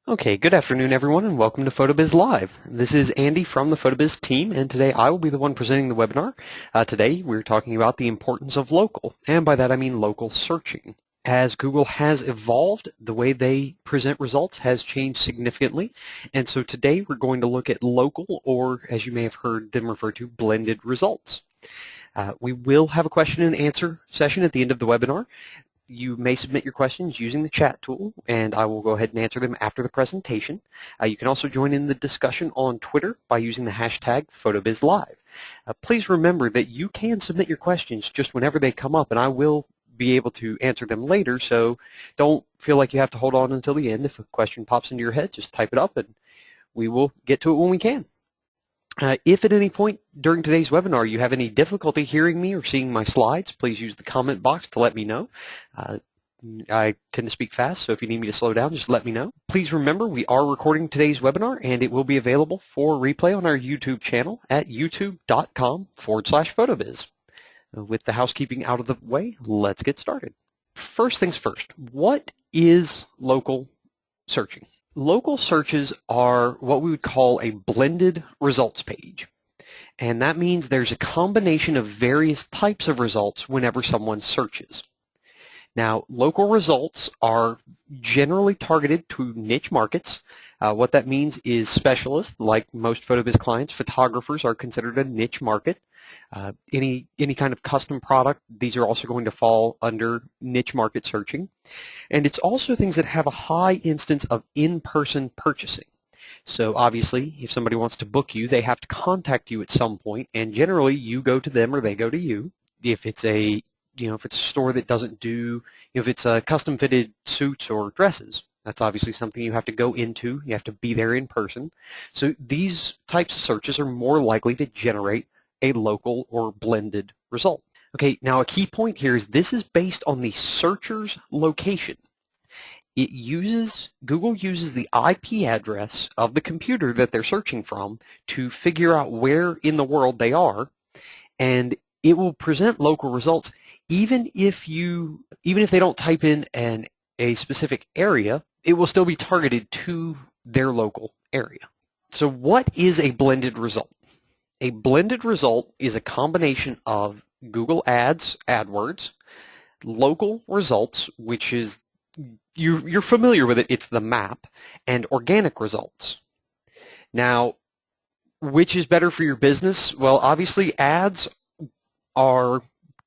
Okay, good afternoon everyone and welcome to PhotoBiz Live. This is Andy from the PhotoBiz team and today I will be the one presenting the webinar. Today we're talking about the importance of local, and by that I mean local searching. As Google has evolved, the way they present results has changed significantly, and so today we're going to look at local, or as you may have heard them refer to, blended results. We will have a question and answer session at the end of the webinar. You may submit your questions using the chat tool, and I will go ahead and answer them after the presentation. You can also join in the discussion on Twitter by using the hashtag PhotoBizLive. Please remember that you can submit your questions just whenever they come up, and I will be able to answer them later, so don't feel like you have to hold on until the end. If a question pops into your head, just type it up, and we will get to it when we can. If at any point during today's webinar you have any difficulty hearing me or seeing my slides, please use the comment box to let me know. I tend to speak fast, so if you need me to slow down, just let me know. Please remember we are recording today's webinar and it will be available for replay on our YouTube channel at youtube.com/photobiz. With the housekeeping out of the way, let's get started. First things first, what is local searching? Local searches are what we would call a blended results page, and that means there's a combination of various types of results whenever someone searches. Now, local results are generally targeted to niche markets. What that means is specialists, like most PhotoBiz clients, photographers are considered a niche market. Any kind of custom product, these are also going to fall under niche market searching. And it's also things that have a high instance of in-person purchasing. So obviously, if somebody wants to book you, they have to contact you at some point, and generally you go to them or they go to you. If it's a if it's a store that doesn't do, if it's a custom fitted suits or dresses, that's obviously something you have to go into. You have to be there in person. So these types of searches are more likely to generate a local or blended result. Okay, now a key point here is this is based on the searcher's location. Google uses the IP address of the computer that they're searching from to figure out where in the world they are, and it will present local results even if they don't type in a specific area. It will still be targeted to their local area. So what is a blended result? A blended result is a combination of Google Ads, AdWords, local results, which is, you're familiar with it, it's the map, and organic results. Now, which is better for your business? Well, obviously ads are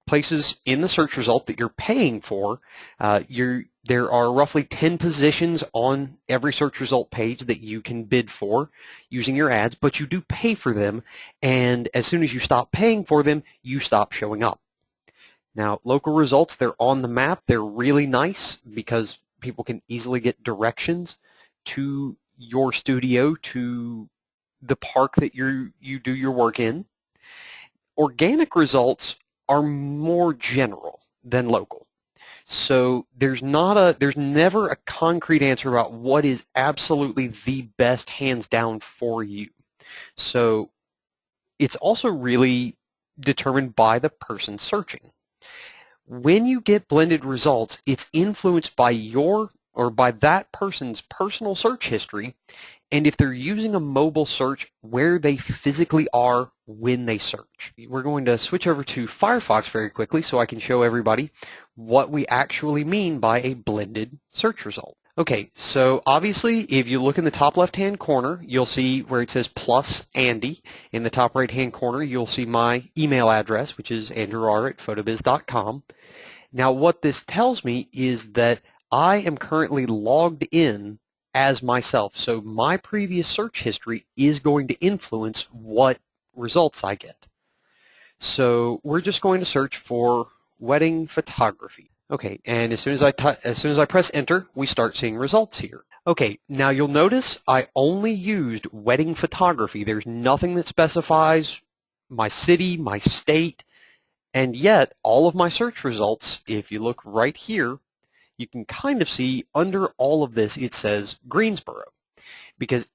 places in the search result that you're paying for. There are roughly 10 positions on every search result page that you can bid for using your ads, but you do pay for them, and as soon as you stop paying for them, you stop showing up. Now, local results, they're on the map. They're really nice because people can easily get directions to your studio, to the park that you do your work in. Organic results are more general than local. So there's never a concrete answer about what is absolutely the best hands down for you. So it's also really determined by the person searching. When you get blended results, it's influenced by by that person's personal search history, and if they're using a mobile search, where they physically are when they search. We're going to switch over to Firefox very quickly so I can show everybody what we actually mean by a blended search result. Okay, so obviously if you look in the top left-hand corner, you'll see where it says plus Andy. In the top right-hand corner, you'll see my email address, which is andrewr@photobiz.com. Now what this tells me is that I am currently logged in as myself. So my previous search history is going to influence what results I get. So we're just going to search for wedding photography. Okay, and as soon as I press enter, we start seeing results here. Okay, now you'll notice I only used wedding photography. There's nothing that specifies my city, my state, and yet all of my search results, if you look right here, you can kind of see under all of this it says Greensboro, because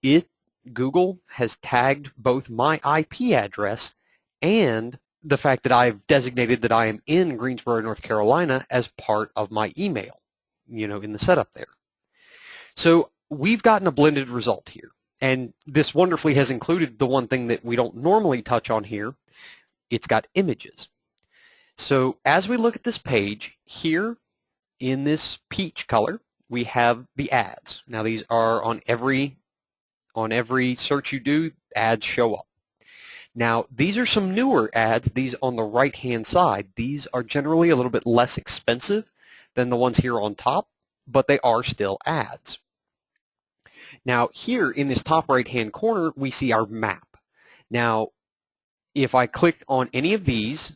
Google has tagged both my IP address and the fact that I've designated that I am in Greensboro, North Carolina as part of my email, in the setup there. So we've gotten a blended result here. And this wonderfully has included the one thing that we don't normally touch on here. It's got images. So as we look at this page, here in this peach color, we have the ads. Now these are on every search you do, ads show up. Now these are some newer ads. These on the right-hand side, these are generally a little bit less expensive than the ones here on top, but they are still ads. Now here in this top right-hand corner, we see our map. Now if I click on any of these,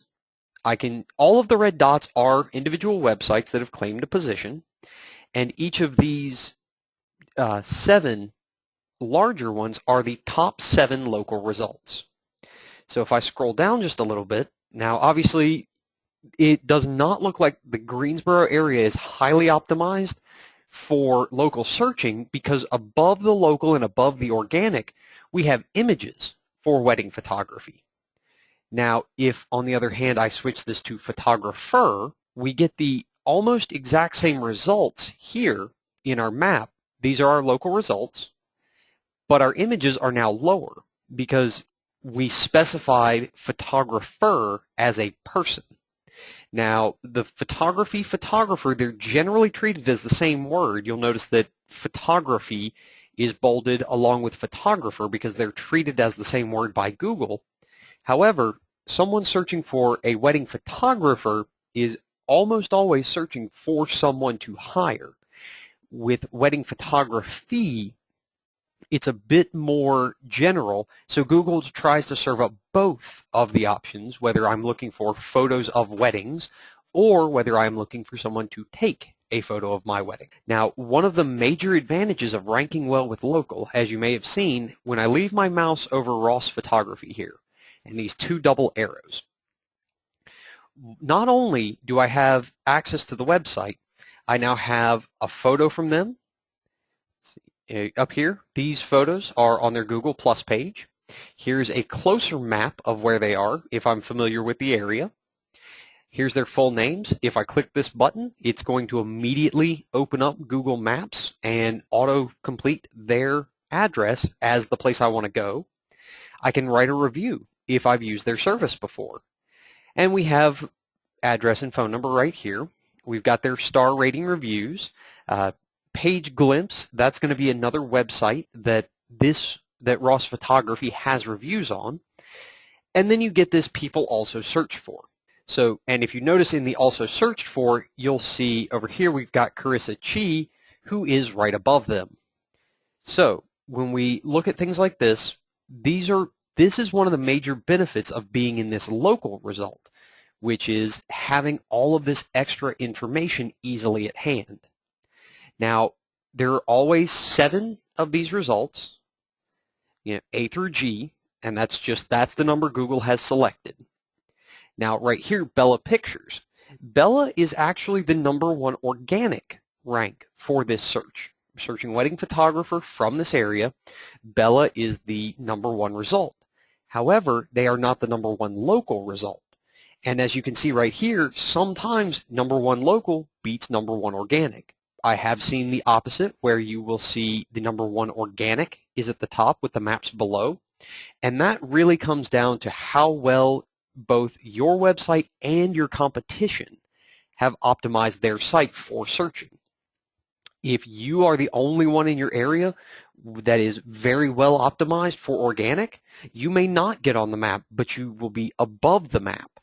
all of the red dots are individual websites that have claimed a position, and each of these 7 larger ones are the top 7 local results. So if I scroll down just a little bit, now obviously it does not look like the Greensboro area is highly optimized for local searching, because above the local and above the organic, we have images for wedding photography. Now, if, on the other hand, I switch this to photographer, we get the almost exact same results here in our map. These are our local results, but our images are now lower because we specified photographer as a person. Now, the photographer, they're generally treated as the same word. You'll notice that photography is bolded along with photographer because they're treated as the same word by Google. However, someone searching for a wedding photographer is almost always searching for someone to hire. With wedding photography, it's a bit more general, so Google tries to serve up both of the options, whether I'm looking for photos of weddings or whether I'm looking for someone to take a photo of my wedding. Now, one of the major advantages of ranking well with local, as you may have seen, when I leave my mouse over Ross Photography here, and these 2 double arrows, not only do I have access to the website, I now have a photo from them. Up here, these photos are on their Google Plus page. Here's a closer map of where they are if I'm familiar with the area. Here's their full names. If I click this button, it's going to immediately open up Google Maps and auto-complete their address as the place I want to go. I can write a review if I've used their service before. And we have address and phone number right here. We've got their star rating reviews. Page Glimpse, that's going to be another website that Ross Photography has reviews on. And then you get this people also search for. So, and if you notice in the also searched for, you'll see over here we've got Carissa Chi, who is right above them. So when we look at things like this, this is one of the major benefits of being in this local result, which is having all of this extra information easily at hand. Now, there are always 7 of these results, A through G, and that's the number Google has selected. Now, right here, Bella Pictures. Bella is actually the #1 organic rank for this search. Searching wedding photographer from this area, Bella is the #1 result. However, they are not the #1 local result. And as you can see right here, sometimes #1 local beats #1 organic. I have seen the opposite, where you will see the #1 organic is at the top with the maps below. And that really comes down to how well both your website and your competition have optimized their site for searching. If you are the only one in your area that is very well optimized for organic, you may not get on the map, but you will be above the map.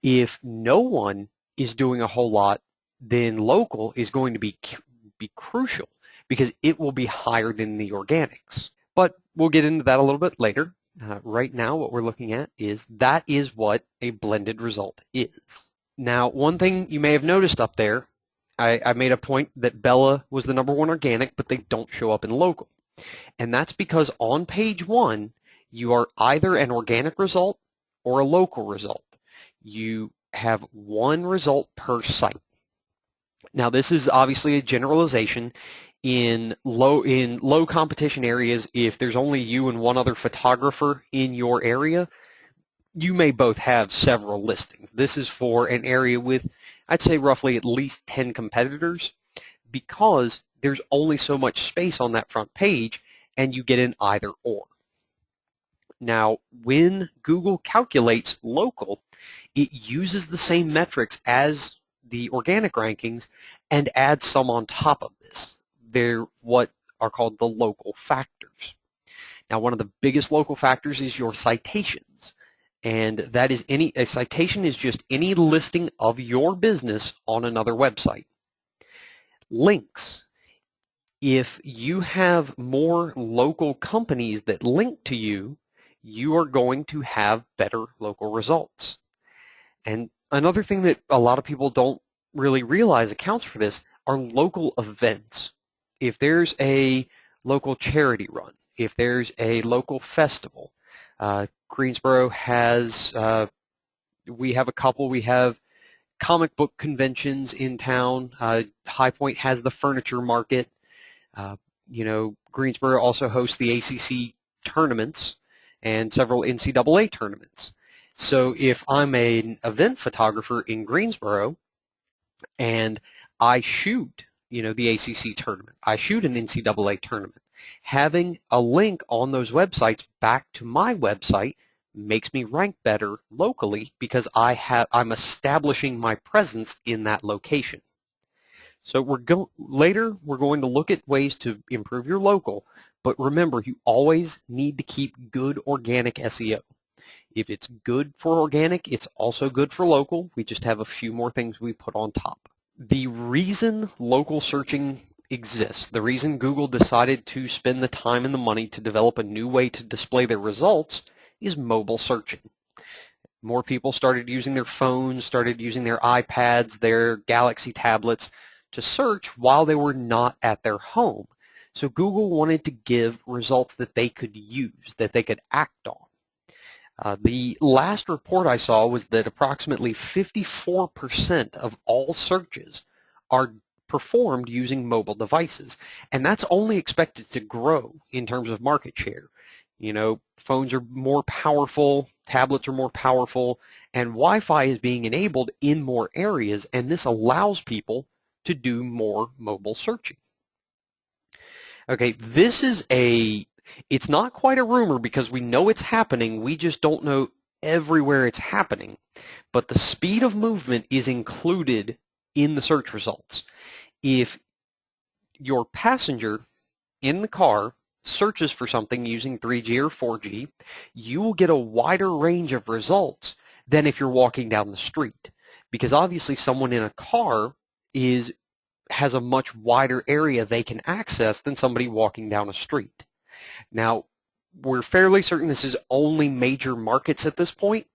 If no one is doing a whole lot, then local is going to be crucial because it will be higher than the organics. But we'll get into that a little bit later. Right now what we're looking at is what a blended result is. Now, one thing you may have noticed up there, I made a point that Bella was the #1 organic, but they don't show up in local. And that's because on page 1, you are either an organic result or a local result. You have 1 result per site. Now, this is obviously a generalization. In low competition areas, if there's only you and 1 other photographer in your area, you may both have several listings. This is for an area with, I'd say, roughly at least 10 competitors, because there's only so much space on that front page, and you get an either or. Now, when Google calculates local, it uses the same metrics as the organic rankings and adds some on top of this. They're what are called the local factors. Now, one of the biggest local factors is your citations, and that is a citation is just any listing of your business on another website. Links. If you have more local companies that link to you, you are going to have better local results. And another thing that a lot of people don't really realize accounts for this are local events. If there's a local charity run, if there's a local festival, Greensboro has, we have a couple, we have comic book conventions in town. High Point has the furniture market. You know, Greensboro also hosts the ACC tournaments and several NCAA tournaments. So if I'm an event photographer in Greensboro and I shoot, you know, the ACC tournament, I shoot an NCAA tournament, having a link on those websites back to my website makes me rank better locally because I'm establishing my presence in that location. So later we're going to look at ways to improve your local, but remember, you always need to keep good organic SEO. If it's good for organic, it's also good for local. We just have a few more things we put on top. The reason local searching exists, the reason Google decided to spend the time and the money to develop a new way to display their results is mobile searching. More people started using their phones, started using their iPads, their Galaxy tablets to search while they were not at their home. So Google wanted to give results that they could use, that they could act on. The last report I saw was that approximately 54% of all searches are performed using mobile devices, and that's only expected to grow in terms of market share. You know, phones are more powerful, tablets are more powerful, and Wi-Fi is being enabled in more areas, and this allows people to do more mobile searching. Okay, this is it's not quite a rumor because we know it's happening, we just don't know everywhere it's happening, but the speed of movement is included in the search results. If your passenger in the car searches for something using 3G or 4G, you will get a wider range of results than if you're walking down the street, because obviously someone in a car has a much wider area they can access than somebody walking down a street. Now, we're fairly certain this is only major markets at this point,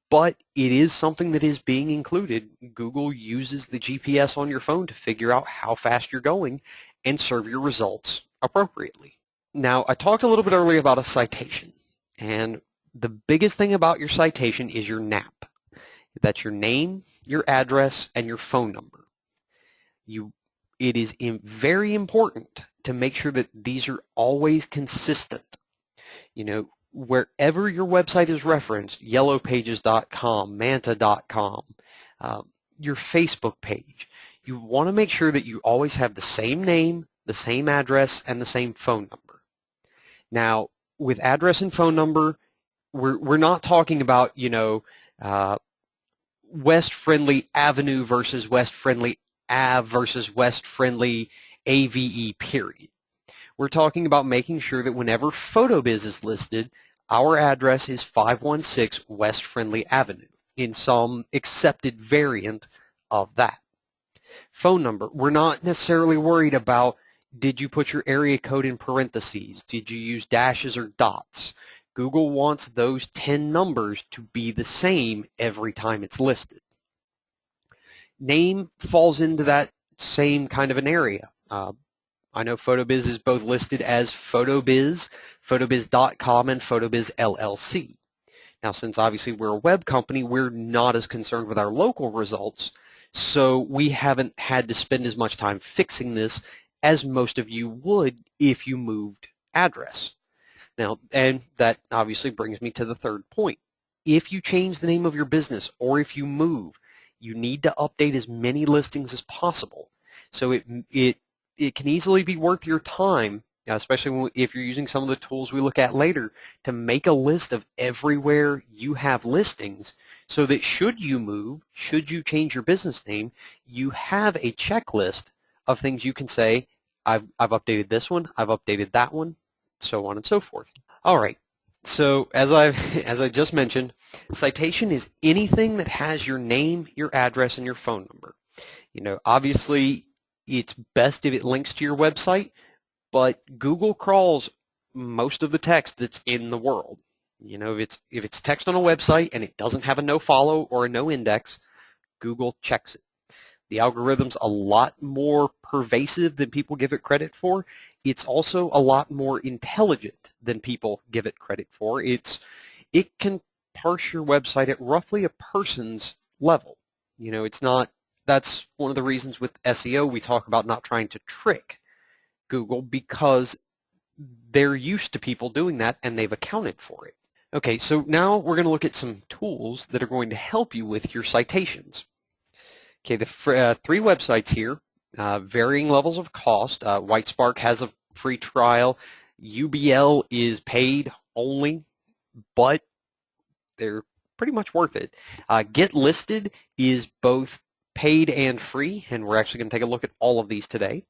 but it is something that is being included. Google uses the GPS on your phone to figure out how fast you're going and serve your results appropriately. Now, I talked a little bit earlier about a citation, and the biggest thing about your citation is your NAP. That's your name, your address, and your phone number. It is very important to make sure that these are always consistent. You know, wherever your website is referenced, yellowpages.com, manta.com, your Facebook page, you want to make sure that you always have the same name, the same address, and the same phone number. Now, with address and phone number, we're not talking about, you know, West Friendly Avenue versus West Friendly Ave versus West Friendly AVE, period. We're talking about making sure that whenever PhotoBiz is listed, our address is 516 West Friendly Avenue in some accepted variant of that. Phone number, we're not necessarily worried about, did you put your area code in parentheses? Did you use dashes or dots? Google wants those 10 numbers to be the same every time it's listed. Name falls into that same kind of an area. I know PhotoBiz is both listed as PhotoBiz, PhotoBiz.com, and PhotoBiz LLC. Now, since obviously we're a web company, we're not as concerned with our local results, so we haven't had to spend as much time fixing this as most of you would if you moved address. Now, and that obviously brings me to the third point. If you change the name of your business or if you move, you need to update as many listings as possible. So it it can easily be worth your time, especially if you're using some of the tools we look at later, to make a list of everywhere you have listings so that should you move, should you change your business name, you have a checklist of things you can say, I've updated this one, I've updated that one, so on and so forth. All right. So as I just mentioned, citation is anything that has your name, your address, and your phone number. Obviously, it's best if it links to your website, but Google crawls most of the text that's in the world. If it's text on a website and it doesn't have a no-follow or a no-index, Google checks it. The algorithm's a lot more pervasive than people give it credit for. It's also a lot more intelligent than people give it credit for. It can parse your website at roughly a person's level. It's not. That's one of the reasons with SEO we talk about not trying to trick Google, because they're used to people doing that and they've accounted for it. Okay, so now we're going to look at some tools that are going to help you with your citations. Okay, the three websites here, varying levels of cost. WhiteSpark has a free trial. UBL is paid only, but they're pretty much worth it. Get Listed is both paid and free, and we're actually going to take a look at all of these today.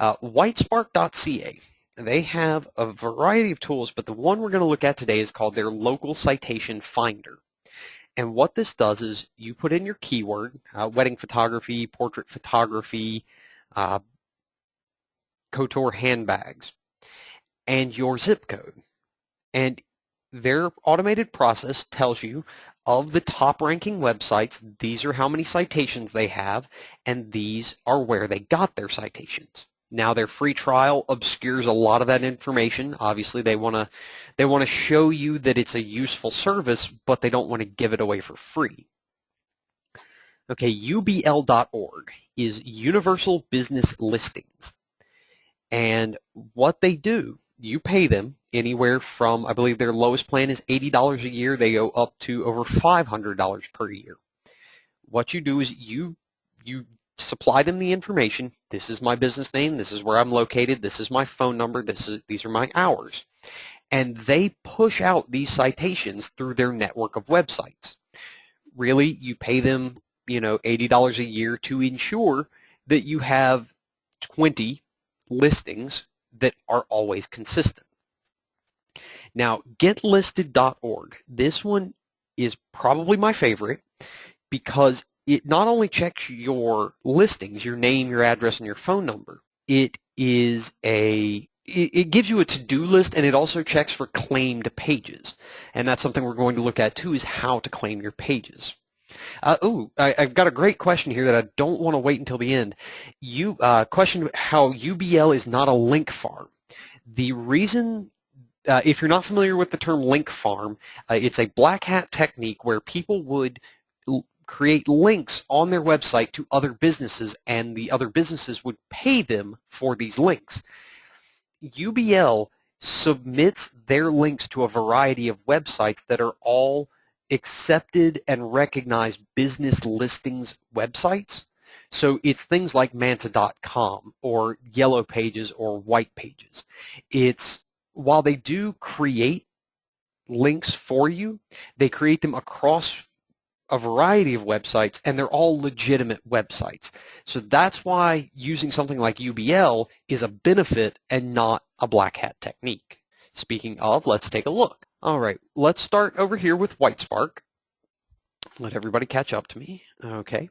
Whitespark.ca, they have a variety of tools, but the one we're going to look at today is called their Local Citation Finder. And what this does is you put in your keyword, wedding photography, portrait photography, couture handbags, and your zip code. And their automated process tells you of the top ranking websites, these are how many citations they have, and these are where they got their citations. Now their free trial obscures a lot of that information. Obviously they want to show you that it's a useful service, but they don't want to give it away for free. Okay, UBL.org is Universal Business Listings. And what they do, you pay them anywhere from, I believe their lowest plan is $80 a year. They go up to over $500 per year. What you do is you supply them the information. This is my business name. This is where I'm located. This is my phone number. These are my hours. And they push out these citations through their network of websites. Really, you pay them, $80 a year to ensure that you have 20 listings that are always consistent. Now, getlisted.org, this one is probably my favorite because it not only checks your listings, your name, your address, and your phone number, it gives you a to-do list, and it also checks for claimed pages. And that's something we're going to look at too, is how to claim your pages. I've got a great question here that I don't want to wait until the end. Question how UBL is not a link farm. The reason, if you're not familiar with the term link farm, it's a black hat technique where people would create links on their website to other businesses, and the other businesses would pay them for these links. UBL submits their links to a variety of websites that are all accepted and recognized business listings websites. So it's things like Manta.com or Yellow Pages or White Pages. While they do create links for you, they create them across a variety of websites, and they're all legitimate websites. So that's why using something like UBL is a benefit and not a black hat technique. Speaking of, let's take a look. All right, let's start over here with WhiteSpark. Let everybody catch up to me. Okay.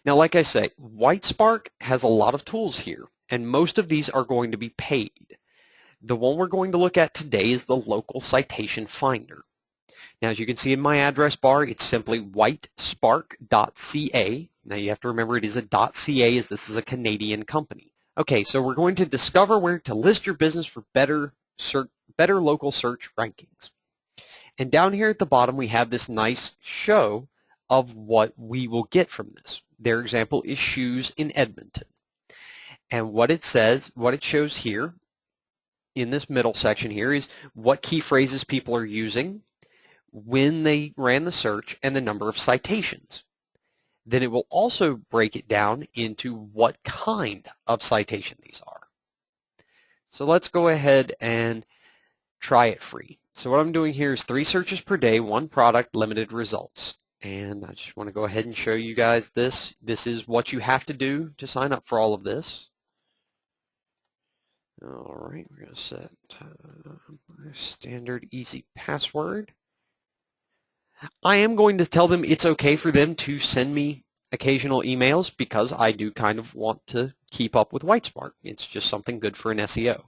Now, like I say, WhiteSpark has a lot of tools here, and most of these are going to be paid. The one we're going to look at today is the Local Citation Finder. Now, as you can see in my address bar, it's simply whitespark.ca. Now, you have to remember it is a .ca, as this is a Canadian company. Okay, so we're going to discover where to list your business for better local search rankings. And down here at the bottom, we have this nice show of what we will get from this. Their example is shoes in Edmonton. And what it says, what it shows here in this middle section here is what key phrases people are using, when they ran the search, and the number of citations. Then it will also break it down into what kind of citation these are. So let's go ahead and try it free. So what I'm doing here is 3 searches per day, 1 product, limited results. And I just want to go ahead and show you guys this. This is what you have to do to sign up for all of this. All right, we're going to set my standard easy password. I am going to tell them it's okay for them to send me occasional emails because I do kind of want to keep up with Whitesmart. It's just something good for an SEO.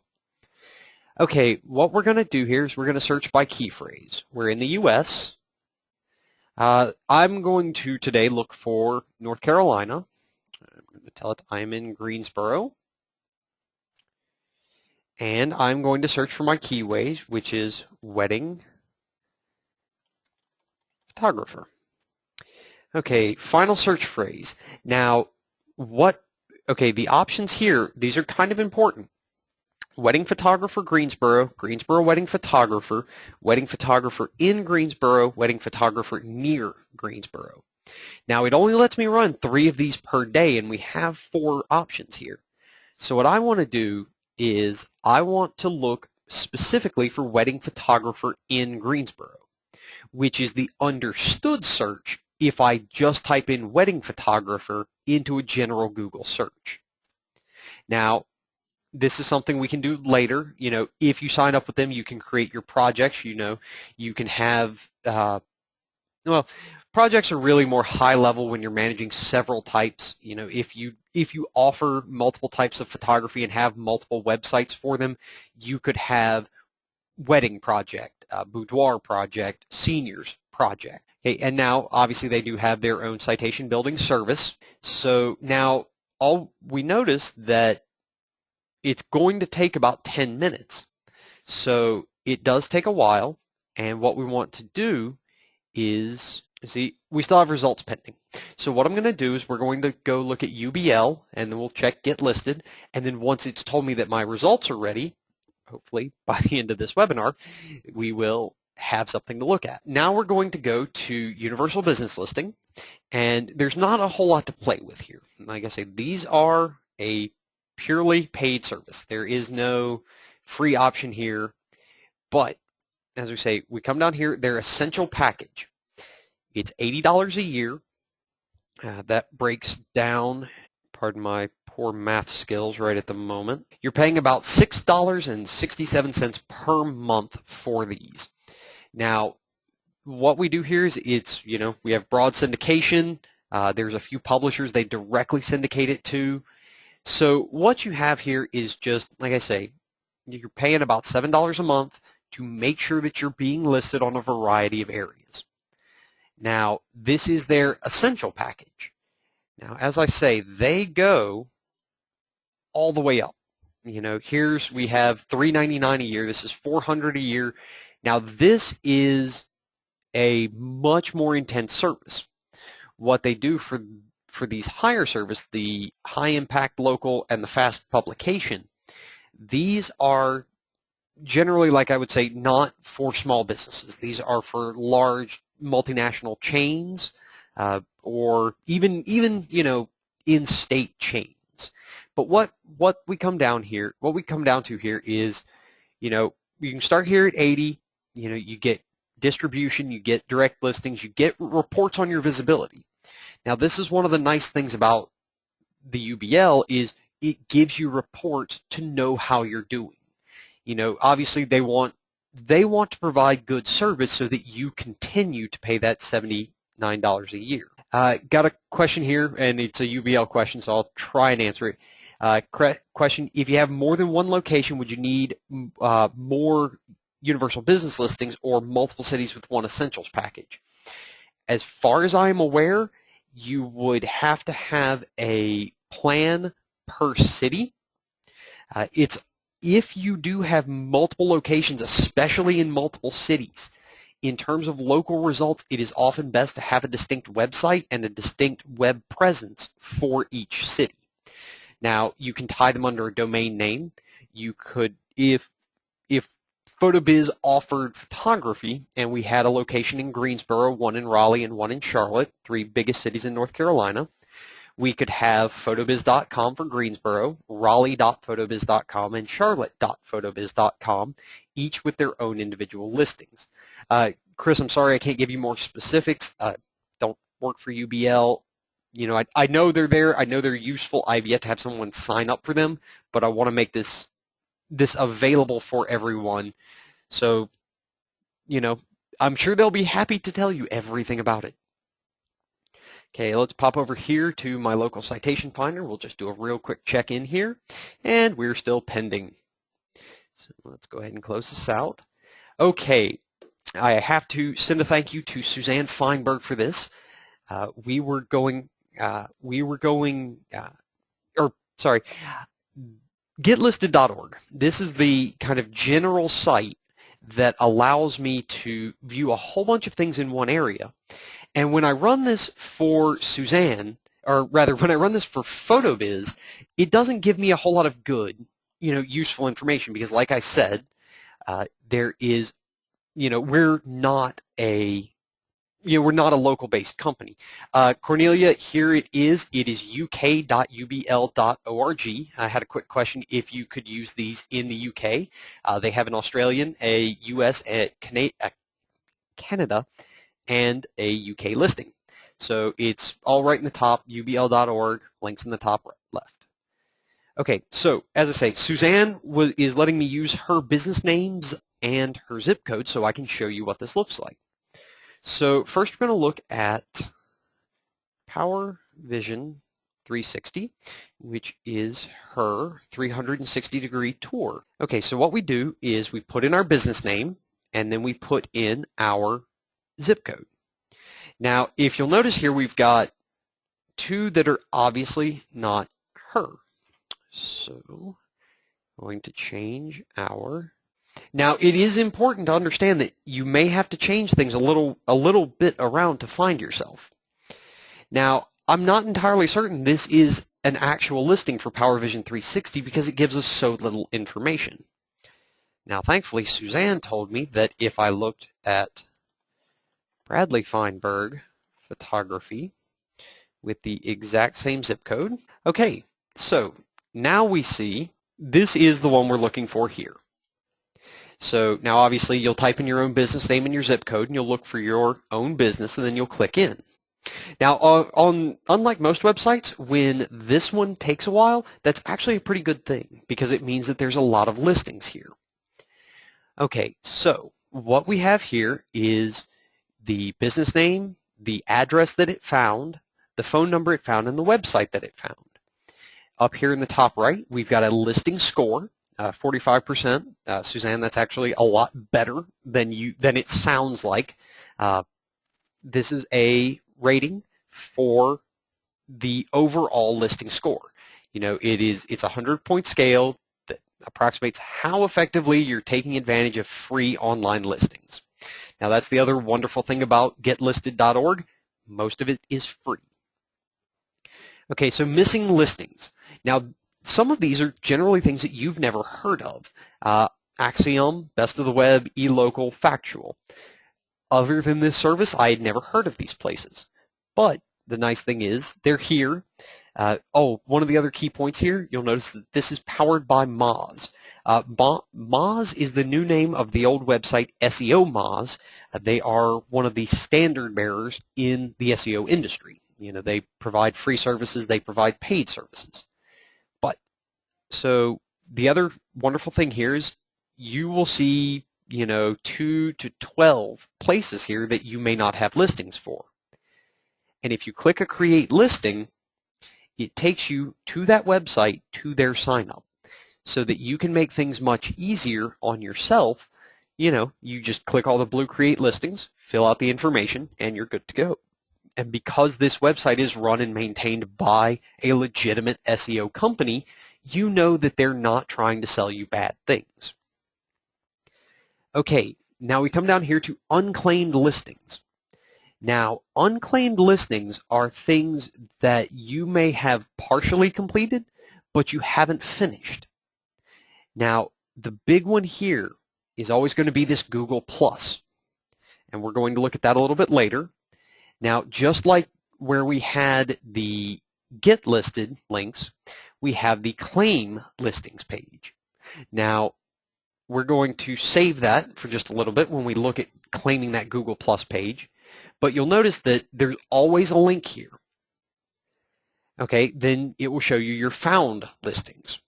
Okay, what we're going to do here is we're going to search by key phrase. We're in the U.S. I'm going to today look for North Carolina. I'm going to tell it I'm in Greensboro. And I'm going to search for my keyword, which is wedding photographer. Okay, final search phrase. Now, the options here, these are kind of important. Wedding photographer, Greensboro, Greensboro wedding photographer in Greensboro, wedding photographer near Greensboro. Now, it only lets me run 3 of these per day, and we have 4 options here. So what I want to do is I want to look specifically for wedding photographer in Greensboro, which is the understood search if I just type in wedding photographer into a general Google search. Now, this is something we can do later. You know, if you sign up with them, you can create your projects. You know, you can have, well, projects are really more high level when you're managing several types. You know, if you offer multiple types of photography and have multiple websites for them, you could have wedding project, boudoir project, seniors project. Okay, and now obviously they do have their own citation building service. So now we notice that it's going to take about 10 minutes. So it does take a while, and what we want to do is, see, we still have results pending. So what I'm going to do is we're going to go look at UBL, and then we'll check Get Listed, and then once it's told me that my results are ready, hopefully by the end of this webinar, we will have something to look at. Now we're going to go to Universal Business Listing, and there's not a whole lot to play with here. Like I say, these are a purely paid service. There is no free option here, but as we say, we come down here, their essential package. It's $80 a year. That breaks down, pardon my poor math skills right at the moment. You're paying about $6.67 per month for these. Now, what we do here is we have broad syndication. There's a few publishers they directly syndicate it to. So what you have here is just, like I say, you're paying about $7 a month to make sure that you're being listed on a variety of areas. Now, this is their essential package. Now, as I say, they go all the way up. You know, we have $399 a year. This is $400 a year. Now, this is a much more intense service. What they do for these higher service, the high impact local and the fast publication, these are generally, like I would say, not for small businesses. These are for large multinational chains or even in-state chains. But what we come down to here is, you can start here at 80. You get distribution, you get direct listings, you get reports on your visibility. Now, this is one of the nice things about the UBL is it gives you reports to know how you're doing. Obviously they want to provide good service so that you continue to pay that $79 a year. Got a question here, and it's a UBL question, so I'll try and answer it. Question: if you have more than one location, would you need more universal business listings or multiple cities with one essentials package? As far as I am aware, you would have to have a plan per city. If you do have multiple locations, especially in multiple cities, in terms of local results, it is often best to have a distinct website and a distinct web presence for each city. Now, you can tie them under a domain name. You could, if PhotoBiz offered photography and we had a location in Greensboro, one in Raleigh, and one in Charlotte, 3 biggest cities in North Carolina, We could have photobiz.com for Greensboro, raleigh.photobiz.com, and charlotte.photobiz.com, each with their own individual listings. Chris, I'm sorry I can't give you more specifics. Don't work for UBL. You know, I know they're there. I know they're useful. I've yet to have someone sign up for them, but I want to make this available for everyone. So, you know, I'm sure they'll be happy to tell you everything about it. Okay, let's pop over here to my local citation finder. We'll just do a real quick check-in here, and we're still pending. So let's go ahead and close this out. Okay, I have to send a thank you to Suzanne Feinberg for this. Getlisted.org. This is the kind of general site that allows me to view a whole bunch of things in one area. And when I run this for Suzanne, or rather when I run this for PhotoBiz, it doesn't give me a whole lot of good, you know, useful information, because like I said, there is, you know, we're not a local-based company. Cornelia, here it is. It is uk.ubl.org. I had a quick question if you could use these in the UK. They have an Australian, a US, a Canada, and a UK listing. So it's all right in the top, ubl.org, links in the top left. Okay, so as I say, Suzanne is letting me use her business names and her zip code so I can show you what this looks like. So first we're going to look at PowerVision 360, which is her 360-degree tour. Okay, so what we do is we put in our business name, and then we put in our zip code. Now, if you'll notice here, we've got two that are obviously not her. So I'm going to change our... Now, it is important to understand that you may have to change things a little bit around to find yourself. Now, I'm not entirely certain this is an actual listing for PowerVision 360 because it gives us so little information. Now, thankfully, Suzanne told me that if I looked at Bradley Feinberg photography with the exact same zip code. Okay, so now we see this is the one we're looking for here. So now obviously you'll type in your own business name and your zip code, and you'll look for your own business, and then you'll click in. Now, unlike most websites, when this one takes a while, that's actually a pretty good thing because it means that there's a lot of listings here. Okay, so what we have here is the business name, the address that it found, the phone number it found, and the website that it found. Up here in the top right, we've got a listing score. 45%. Suzanne, that's actually a lot better than it sounds like. This is a rating for the overall listing score. You know, it's a 100-point scale that approximates how effectively you're taking advantage of free online listings. Now, that's the other wonderful thing about getlisted.org. Most of it is free. Okay, so missing listings. Now, some of these are generally things that you've never heard of. Axiom, Best of the Web, eLocal, Factual. Other than this service, I had never heard of these places. But the nice thing is they're here. One of the other key points here, you'll notice that this is powered by Moz. Moz is the new name of the old website SEO Moz. They are one of the standard bearers in the SEO industry. You know, they provide free services, they provide paid services. So the other wonderful thing here is you will see, you know, 2 to 12 places here that you may not have listings for. And if you click a create listing, it takes you to that website, to their sign up, so that you can make things much easier on yourself. You know, you just click all the blue create listings, fill out the information, and you're good to go. And because this website is run and maintained by a legitimate SEO company, you know that they're not trying to sell you bad things. Okay, now we come down here to unclaimed listings. Now, unclaimed listings are things that you may have partially completed, but you haven't finished. Now, the big one here is always going to be this Google+, and we're going to look at that a little bit later. Now, just like where we had the get listed links, we have the claim listings page. Now, we're going to save that for just a little bit when we look at claiming that Google Plus page, but you'll notice that there's always a link here. Okay, then it will show you your found listings.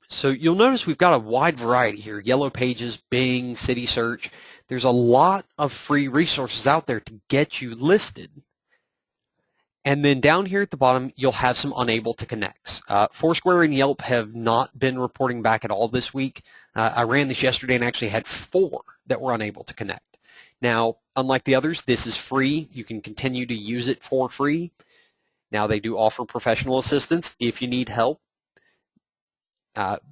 So you'll notice we've got a wide variety here: Yellow Pages, Bing, City Search. There's a lot of free resources out there to get you listed. And then down here at the bottom, you'll have some unable to connects. Foursquare and Yelp have not been reporting back at all this week. I ran this yesterday and actually had 4 that were unable to connect. Now, unlike the others, this is free. You can continue to use it for free. Now, they do offer professional assistance if you need help.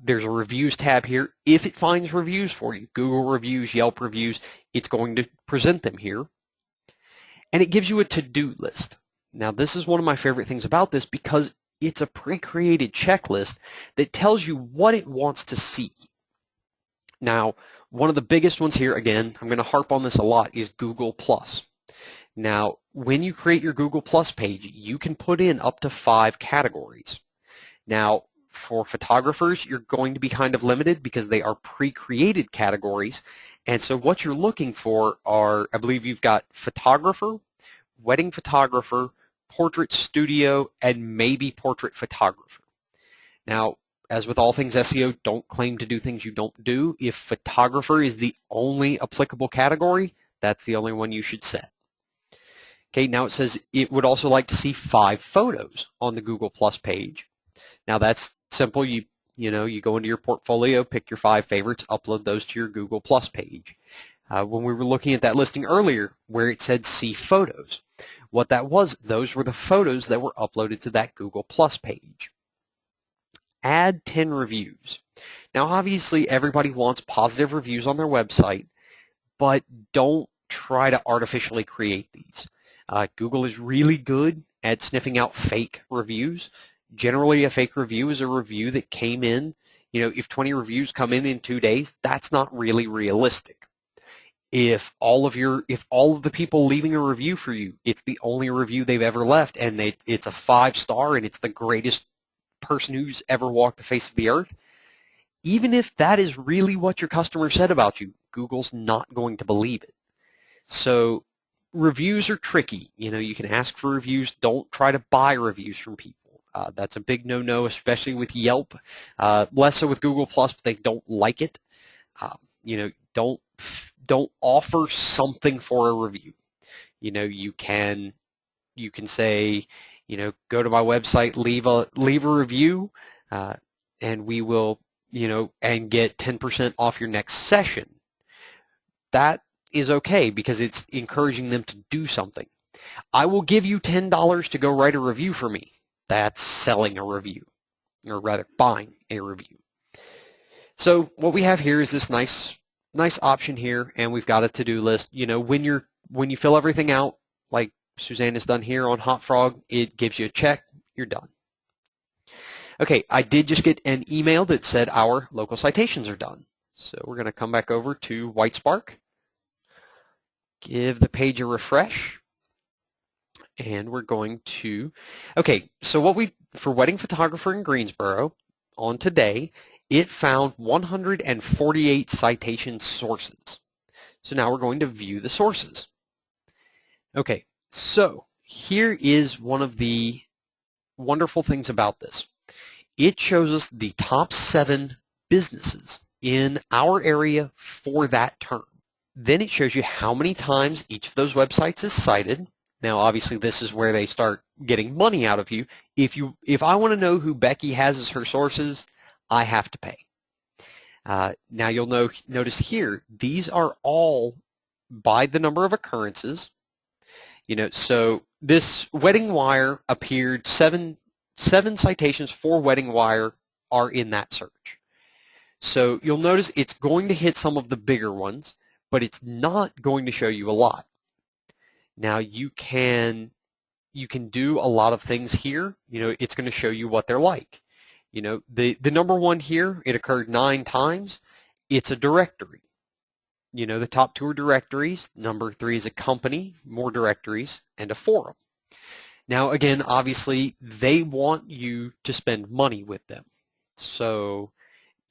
There's a reviews tab here. If it finds reviews for you, Google reviews, Yelp reviews, it's going to present them here. And it gives you a to-do list. Now, this is one of my favorite things about this because it's a pre-created checklist that tells you what it wants to see. Now, one of the biggest ones here, again, I'm going to harp on this a lot, is Google+. Now, when you create your Google Plus page, you can put in up to 5 categories. Now, for photographers, you're going to be kind of limited because they are pre-created categories. And so what you're looking for are, I believe you've got photographer, wedding photographer, portrait studio, and maybe portrait photographer. Now, as with all things SEO, don't claim to do things you don't do. If photographer is the only applicable category, that's the only one you should set. Okay, now it says it would also like to see 5 photos on the Google Plus page. Now that's simple. You go into your portfolio, pick your 5 favorites, upload those to your Google Plus page. When we were looking at that listing earlier where it said see photos, what that was, those were the photos that were uploaded to that Google Plus page. Add 10 reviews. Now obviously everybody wants positive reviews on their website, but don't try to artificially create these. Google is really good at sniffing out fake reviews. Generally, a fake review is a review that came in, if 20 reviews come in 2 days, that's not really realistic. If all of the people leaving a review for you, it's the only review they've ever left, and it's a 5-star, and it's the greatest person who's ever walked the face of the earth, even if that is really what your customer said about you, Google's not going to believe it. So reviews are tricky. You can ask for reviews. Don't try to buy reviews from people. That's a big no-no, especially with Yelp. Less so with Google Plus, but they don't like it. Don't offer something for a review. You can say, go to my website, leave a review, and we will, and get 10% off your next session. That is okay because it's encouraging them to do something. I will give you $10 to go write a review for me. That's selling a review, or rather buying a review. So what we have here is this nice option here, and we've got a to-do list. When you fill everything out, like Suzanne has done here on Hot Frog, it gives you a check, you're done. Okay, I did just get an email that said our local citations are done. So we're going to come back over to WhiteSpark, give the page a refresh, and we're going to, okay, so for wedding photographer in Greensboro on today, it found 148 citation sources. So now we're going to view the sources. Okay, so here is one of the wonderful things about this. It shows us the top 7 businesses in our area for that term. Then it shows you how many times each of those websites is cited. Now, obviously, this is where they start getting money out of you. If I want to know who Becky has as her sources, I have to pay. Now, you'll notice here, these are all by the number of occurrences. So this Wedding Wire appeared 7 citations for Wedding Wire are in that search. So you'll notice it's going to hit some of the bigger ones, but it's not going to show you a lot. Now you can do a lot of things here. It's going to show you what they're like. The number 1 here, it occurred 9 times. It's a directory. The top 2 are directories. Number 3 is a company, more directories, and a forum. Now, again, obviously, they want you to spend money with them. So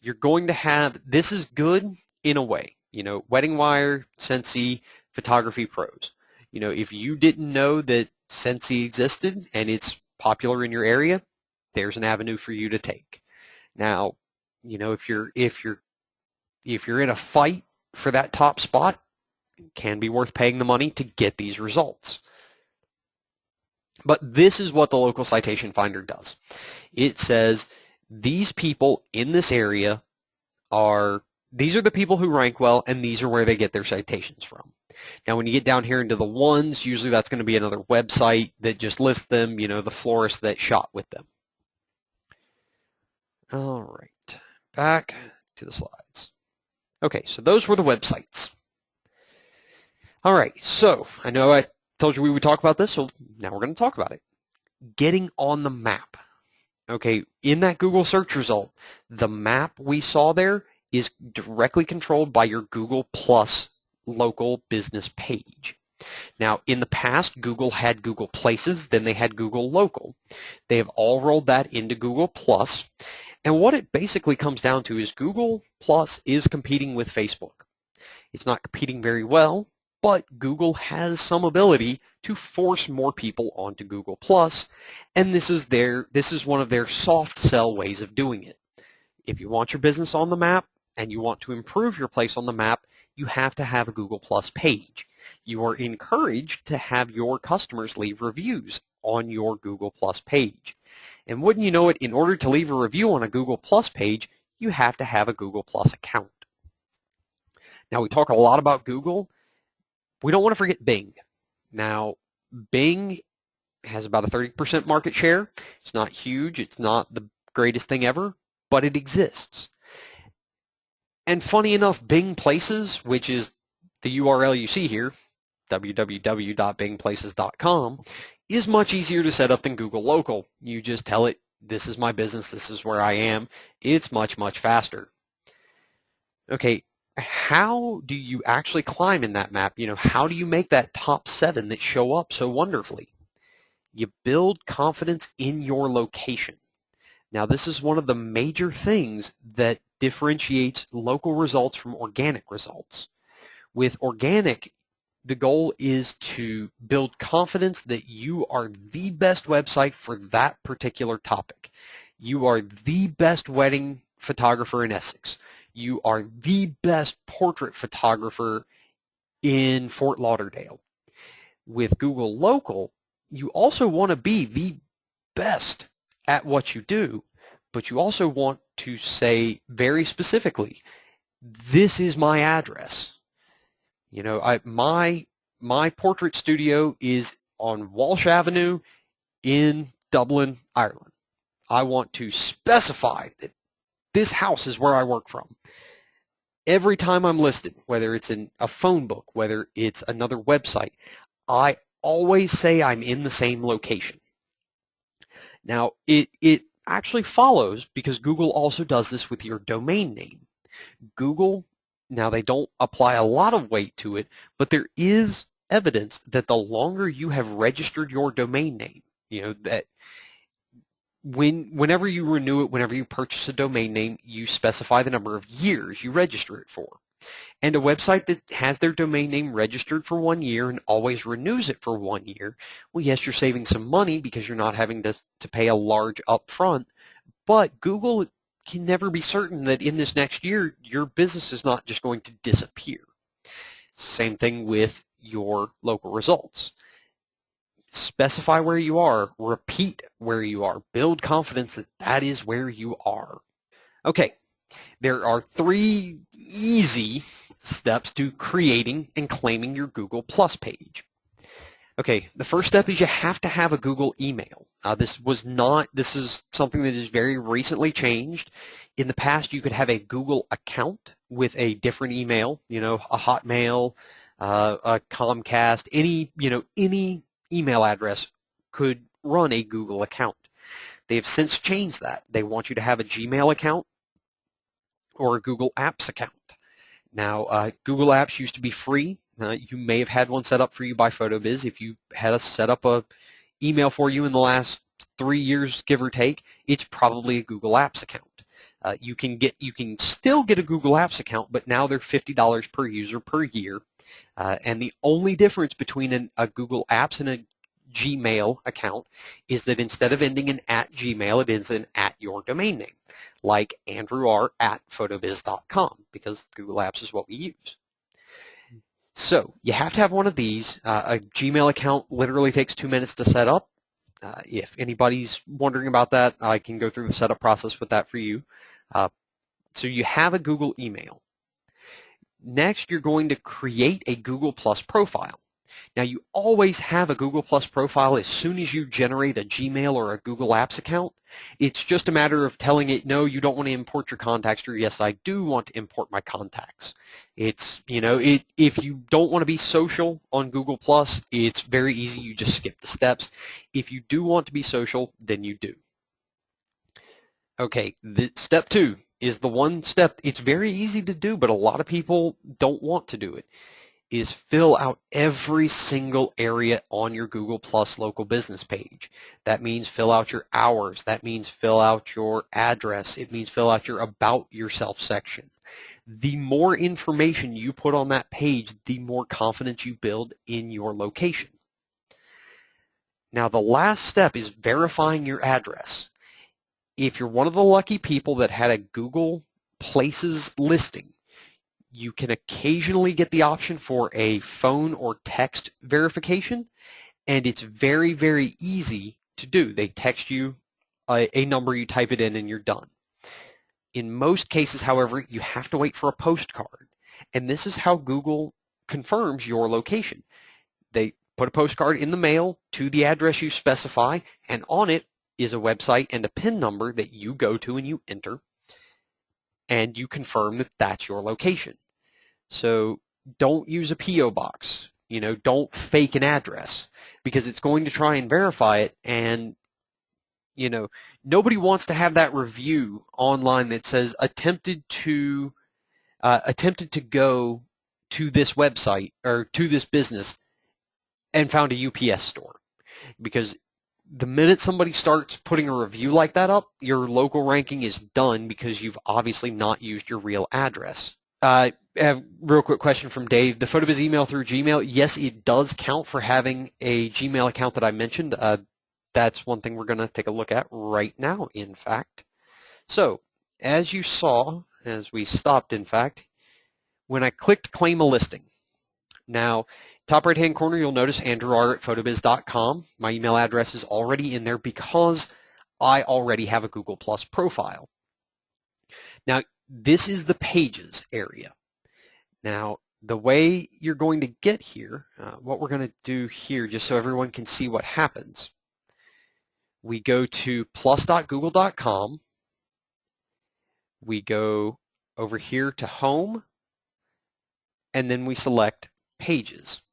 you're going to have, this is good in a way. You know, Wedding Wire, Scentsy, Photography Pros. You know, if you didn't know that Scentsy existed and it's popular in your area, there's an avenue for you to take. Now, you know, if you're in a fight for that top spot, it can be worth paying the money to get these results. But this is what the local citation finder does. It says these people in this area these are the people who rank well, and these are where they get their citations from. Now, when you get down here into the ones, usually that's going to be another website that just lists them, you know, the florist that shot with them. All right, back to the slides. Okay, so those were the websites. All right, so I know I told you we would talk about this, so now we're going to talk about it. Getting on the map. Okay, in that Google search result, the map we saw there is directly controlled by your Google Plus local business page. Now, in the past, Google had Google Places, then they had Google Local. They have all rolled that into Google Plus, and what it basically comes down to is Google Plus is competing with Facebook. It's not competing very well, but Google has some ability to force more people onto Google Plus, and this is one of their soft sell ways of doing it. If you want your business on the map and you want to improve your place on the map, you have to have a Google Plus page. You are encouraged to have your customers leave reviews on your Google Plus page. And wouldn't you know it, in order to leave a review on a Google Plus page, you have to have a Google Plus account. Now, we talk a lot about Google. We don't want to forget Bing. Now, Bing has about a 30% market share. It's not huge. It's not the greatest thing ever, but it exists. And funny enough, Bing Places, which is the URL you see here, www.bingplaces.com, is much easier to set up than Google Local. You just tell it, this is my business, this is where I am. It's much, much faster. Okay, how do you actually climb in that map? You know, how do you make that top 7 that show up so wonderfully? You build confidence in your location. Now, this is one of the major things that differentiates local results from organic results. With organic, the goal is to build confidence that you are the best website for that particular topic. You are the best wedding photographer in Essex. You are the best portrait photographer in Fort Lauderdale. With Google Local, you also want to be the best at what you do, but you also want to say very specifically, this is my address. You know, my portrait studio is on Walsh Avenue in Dublin, Ireland. I want to specify that this house is where I work from. Every time I'm listed, whether it's in a phone book, whether it's another website, I always say I'm in the same location. Now, it actually follows because Google also does this with your domain name. Google, now they don't apply a lot of weight to it, but there is evidence that the longer you have registered your domain name, you know, that whenever you renew it, whenever you purchase a domain name, you specify the number of years you register it for. And a website that has their domain name registered for 1 year and always renews it for 1 year, well, yes, you're saving some money because you're not having to pay a large upfront, but Google can never be certain that in this next year, your business is not just going to disappear. Same thing with your local results. Specify where you are, repeat where you are, build confidence that that is where you are. Okay, there are 3 easy steps to creating and claiming your Google Plus page. Okay, the first step is you have to have a Google email. This is something that is very recently changed. In the past, you could have a Google account with a different email, you know, a Hotmail, a Comcast, any email address could run a Google account. They have since changed that. They want you to have a Gmail account or a Google Apps account. Now, Google Apps used to be free. You may have had one set up for you by PhotoBiz. If you had set up a email for you in the last 3 years, give or take, it's probably a Google Apps account. You can still get a Google Apps account, but now they're $50 per user per year. And the only difference between a Google Apps and a Gmail account is that instead of ending in @Gmail, it ends in @your domain name, like Andrew R. at PhotoBiz.com, because Google Apps is what we use. So you have to have one of these. A Gmail account literally takes 2 minutes to set up. If anybody's wondering about that, I can go through the setup process with that for you. So you have a Google email. Next, you're going to create a Google Plus profile. Now, you always have a Google Plus profile as soon as you generate a Gmail or a Google Apps account. It's just a matter of telling it, no, you don't want to import your contacts, or yes, I do want to import my contacts. It's, if you don't want to be social on Google Plus, it's very easy. You just skip the steps. If you do want to be social, then you do. Okay, step 2 is the one step. It's very easy to do, but a lot of people don't want to do it. Is fill out every single area on your Google Plus local business page. That means fill out your hours. That means fill out your address. It means fill out your About Yourself section. The more information you put on that page, the more confidence you build in your location. Now, the last step is verifying your address. If you're one of the lucky people that had a Google Places listing, you can occasionally get the option for a phone or text verification, and it's very, very easy to do. They text you a number, you type it in, and you're done. In most cases, however, you have to wait for a postcard, and this is how Google confirms your location. They put a postcard in the mail to the address you specify, and on it is a website and a PIN number that you go to and you enter, and you confirm that that's your location. So don't use a P.O. box. Don't fake an address, because it's going to try and verify it, and nobody wants to have that review online that says attempted to go to this website or to this business and found a UPS store, because the minute somebody starts putting a review like that up, your local ranking is done, because you've obviously not used your real address. I have a real quick question from Dave. The PhotoBiz email through Gmail, yes, it does count for having a Gmail account that I mentioned. That's one thing we're going to take a look at right now, in fact. So, as you saw, as we stopped, in fact, when I clicked Claim a Listing, now, top right-hand corner, you'll notice Andrew R. at PhotoBiz.com. My email address is already in there because I already have a Google Plus profile. Now, this is the Pages area. Now, the way you're going to get here, what we're going to do here, just so everyone can see what happens, we go to plus.google.com, we go over here to Home, and then we select Pages.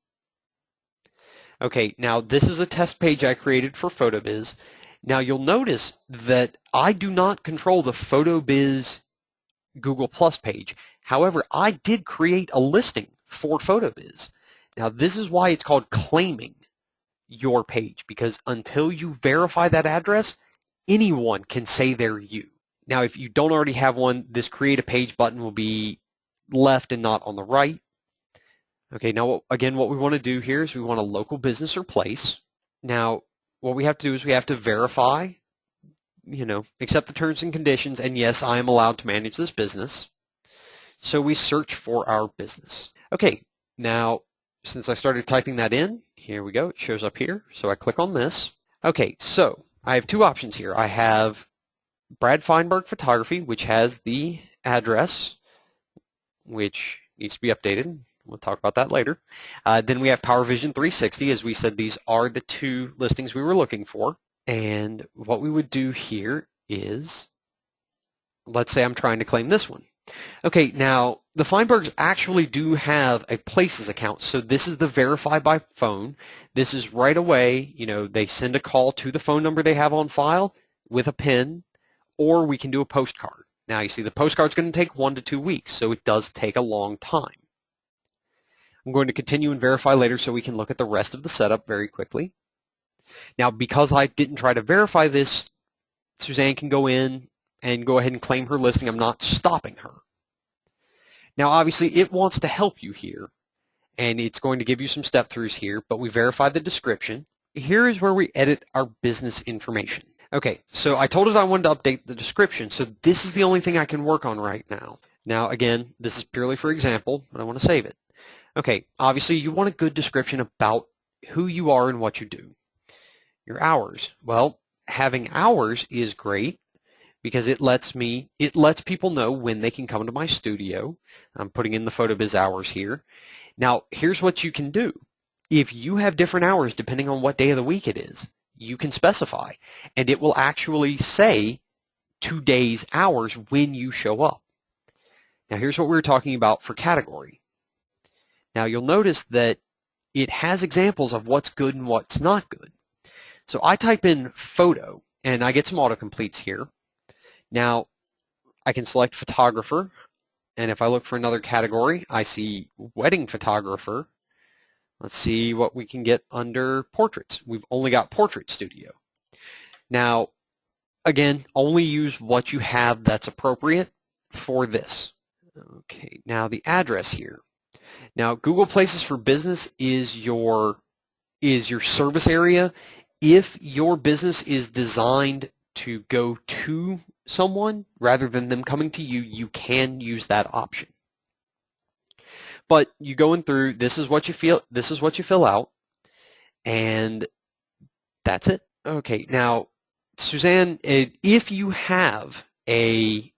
Okay, now this is a test page I created for PhotoBiz. Now you'll notice that I do not control the PhotoBiz Google Plus page. However, I did create a listing for PhotoBiz. Now this is why it's called claiming your page, because until you verify that address, anyone can say they're you. Now if you don't already have one, this create a page button will be left and not on the right. Okay, now again, what we want to do here is we want a local business or place. Now what we have to do is we have to verify, accept the terms and conditions, and yes, I am allowed to manage this business. So we search for our business. Okay, now since I started typing that in, here we go, it shows up here. So I click on this. Okay, so I have two options here. I have Brad Feinberg Photography, which has the address, which needs to be updated. We'll talk about that later. Then we have PowerVision 360. As we said, these are the two listings we were looking for. And what we would do here is, let's say I'm trying to claim this one. Okay, now the Feinbergs actually do have a Places account, so this is the verify by phone. This is right away, they send a call to the phone number they have on file with a PIN, or we can do a postcard. Now you see the postcard's going to take 1 to 2 weeks, so it does take a long time. I'm going to continue and verify later so we can look at the rest of the setup very quickly. Now, because I didn't try to verify this, Suzanne can go in and go ahead and claim her listing. I'm not stopping her. Now, obviously, it wants to help you here, and it's going to give you some step-throughs here, but we verify the description. Here is where we edit our business information. Okay, so I told it I wanted to update the description, so this is the only thing I can work on right now. Now, again, this is purely for example, but I want to save it. Okay, obviously, you want a good description about who you are and what you do. Your hours. Well, having hours is great because it lets people know when they can come to my studio. I'm putting in the PhotoBiz hours here. Now, here's what you can do. If you have different hours depending on what day of the week it is, you can specify, and it will actually say today's hours when you show up. Now, here's what we were talking about for category. Now, you'll notice that it has examples of what's good and what's not good. So I type in photo, and I get some autocompletes here. Now, I can select photographer, and if I look for another category, I see wedding photographer. Let's see what we can get under portraits. We've only got portrait studio. Now, again, only use what you have that's appropriate for this. Okay, now the address here. Now, Google Places for Business is your service area. If your business is designed to go to someone rather than them coming to you, you can use that option. But you going through, this is what you fill out, and that's it. Okay, now, Suzanne, if you have a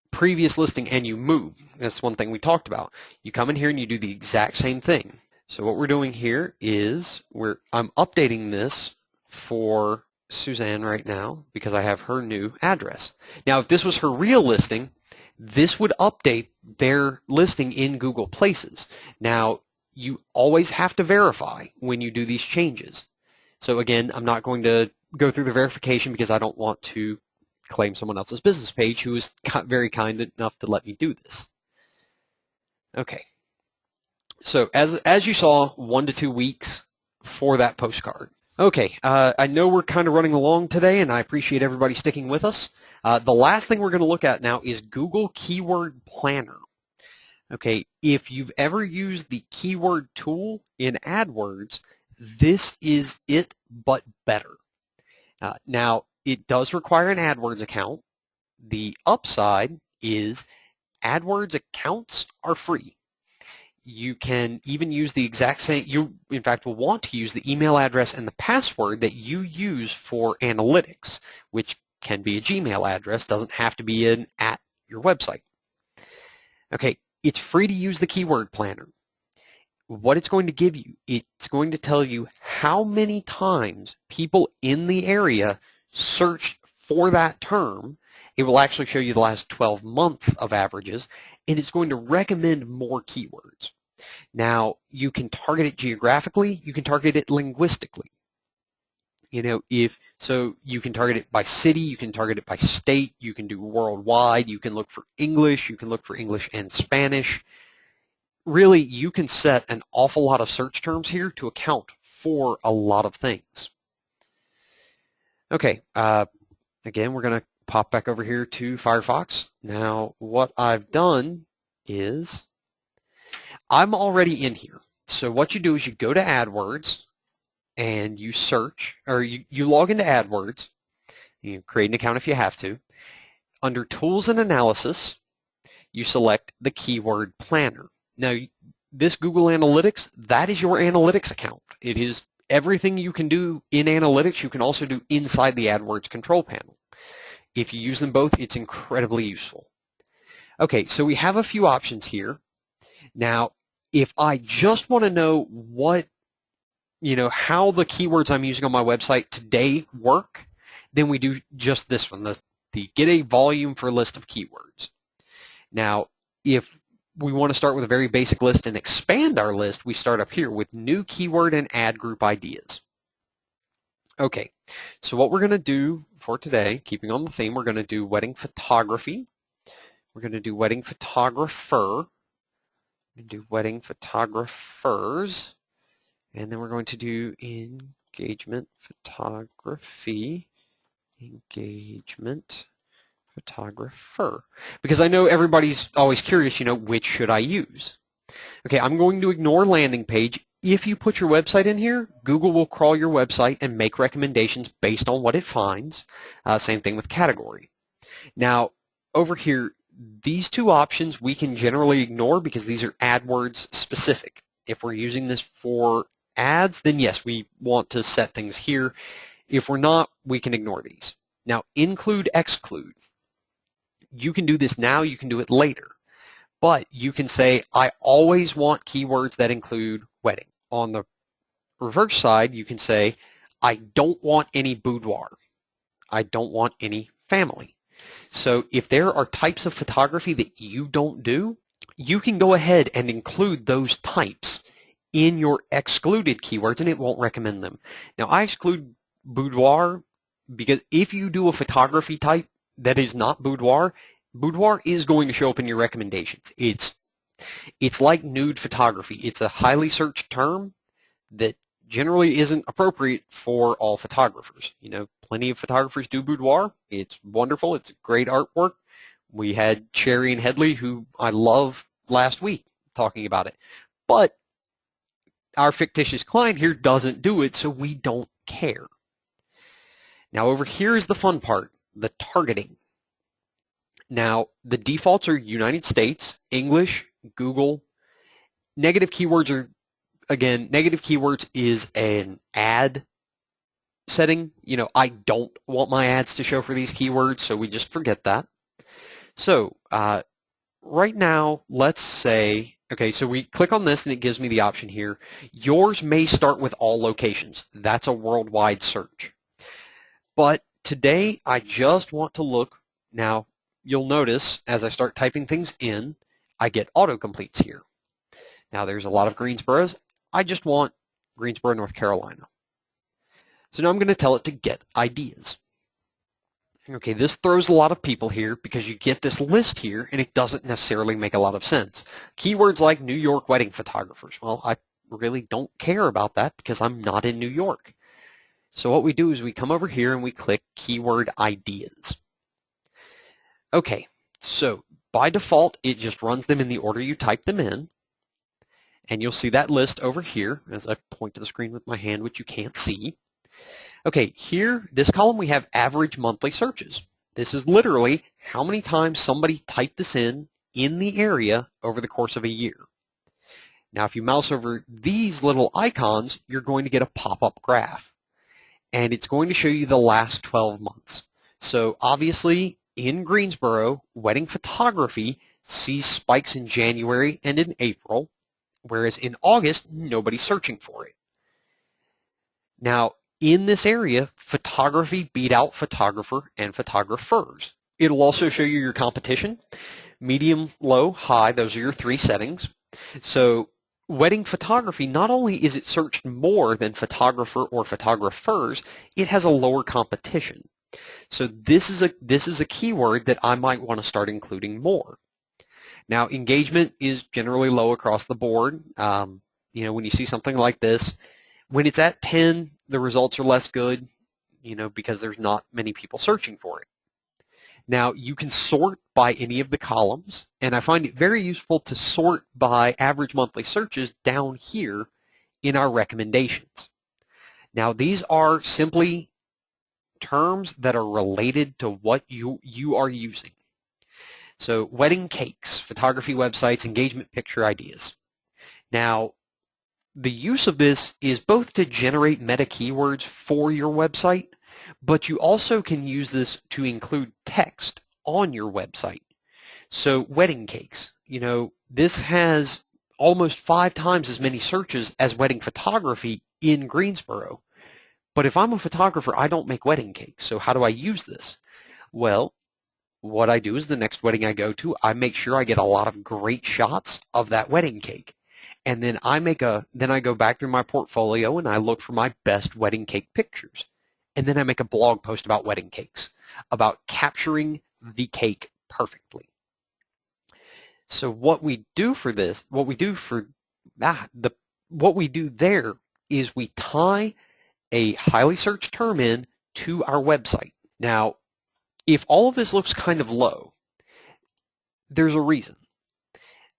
previous listing and you move, that's one thing we talked about. You come in here and you do the exact same thing. So what we're doing here is I'm updating this for Suzanne right now because I have her new address. Now, if this was her real listing, this would update their listing in Google Places. Now, you always have to verify when you do these changes. So again, I'm not going to go through the verification because I don't want to claim someone else's business page who is very kind enough to let me do this. Okay. So as you saw, 1 to 2 weeks for that postcard. Okay, I know we're kind of running along today, and I appreciate everybody sticking with us. The last thing we're going to look at now is Google Keyword Planner. Okay, if you've ever used the keyword tool in AdWords, this is it, but better. Now, it does require an AdWords account. The upside is AdWords accounts are free. You can even use the exact same, you in fact will want to use the email address and the password that you use for analytics, which can be a Gmail address, doesn't have to be an at your website. Okay, it's free to use the keyword planner. What it's going to give you, it's going to tell you how many times people in the area searched for that term. It will actually show you the last 12 months of averages, and it's going to recommend more keywords. Now, you can target it geographically, you can target it linguistically. You know, so you can target it by city, you can target it by state, you can do worldwide, you can look for English, you can look for English and Spanish. Really, you can set an awful lot of search terms here to account for a lot of things. Okay, again, we're going to pop back over here to Firefox. Now, what I've done is I'm already in here. So what you do is you go to AdWords and you search, or you log into AdWords. You create an account if you have to. Under Tools and Analysis, you select the Keyword Planner. Now, this Google Analytics, that is your analytics account. It is everything you can do in analytics, you can also do inside the AdWords control panel. If you use them both, it's incredibly useful. Okay, so we have a few options here. Now, if I just want to know how the keywords I'm using on my website today work, then we do just this one, the get a volume for a list of keywords. Now, if we want to start with a very basic list and expand our list, we start up here with new keyword and ad group ideas. Okay, so what we're going to do for today, keeping on the theme, we're going to do wedding photography. We're going to do wedding photographer. We're going to do wedding photographers. And then we're going to do in engagement photography, engagement photographer. Because I know everybody's always curious, which should I use? Okay, I'm going to ignore landing page. If you put your website in here, Google will crawl your website and make recommendations based on what it finds. Same thing with category. Now, over here, these two options we can generally ignore because these are AdWords specific. If we're using this for ads, then yes, we want to set things here. If we're not, we can ignore these. Now, include, exclude. You can do this now, you can do it later. But you can say, I always want keywords that include wedding. On the reverse side, you can say, I don't want any boudoir. I don't want any family. So if there are types of photography that you don't do, you can go ahead and include those types in your excluded keywords and it won't recommend them. Now I exclude boudoir because if you do a photography type that is not boudoir, boudoir is going to show up in your recommendations. It's like nude photography. It's a highly searched term that generally isn't appropriate for all photographers. Plenty of photographers do boudoir. It's wonderful. It's great artwork. We had Cherry and Headley, who I love, last week talking about it. But our fictitious client here doesn't do it, so we don't care. Now over here is the fun part, the targeting. Now the defaults are United States, English, Google. Negative keywords are, again, negative keywords is an ad setting. I don't want my ads to show for these keywords, so we just forget that. So right now, let's say, okay, so we click on this and it gives me the option here. Yours may start with all locations. That's a worldwide search. But today, I just want to look. Now, you'll notice as I start typing things in, I get autocompletes here. Now, there's a lot of Greensboros. I just want Greensboro, North Carolina. So now I'm going to tell it to get ideas. Okay, this throws a lot of people here because you get this list here and it doesn't necessarily make a lot of sense. Keywords like New York wedding photographers. Well, I really don't care about that because I'm not in New York. So what we do is we come over here and we click keyword ideas. Okay, so by default, it just runs them in the order you type them in. And you'll see that list over here as I point to the screen with my hand, which you can't see. Okay, here, this column, we have average monthly searches. This is literally how many times somebody typed this in the area over the course of a year. Now, if you mouse over these little icons, you're going to get a pop-up graph. And it's going to show you the last 12 months. So obviously, in Greensboro, wedding photography sees spikes in January and in April, whereas in August, nobody's searching for it. Now, in this area, photography beat out photographer and photographers. It'll also show you your competition. Medium, low, high, those are your three settings. So wedding photography, not only is it searched more than photographer or photographers, it has a lower competition. So this is a keyword that I might want to start including more. Now, engagement is generally low across the board. When you see something like this, when it's at 10, the results are less good, because there's not many people searching for it. Now, you can sort by any of the columns, and I find it very useful to sort by average monthly searches down here in our recommendations. Now, these are simply terms that are related to what you are using. So, wedding cakes, photography websites, engagement picture ideas. Now, the use of this is both to generate meta keywords for your website, but you also can use this to include text on your website. So wedding cakes, this has almost 5 times as many searches as wedding photography in Greensboro. But if I'm a photographer, I don't make wedding cakes. So how do I use this? Well, what I do is the next wedding I go to, I make sure I get a lot of great shots of that wedding cake. And then I go back through my portfolio and I look for my best wedding cake pictures. And then I make a blog post about wedding cakes, about capturing the cake perfectly. So what we do for this, what we do there is we tie a highly searched term in to our website. Now, if all of this looks kind of low, there's a reason.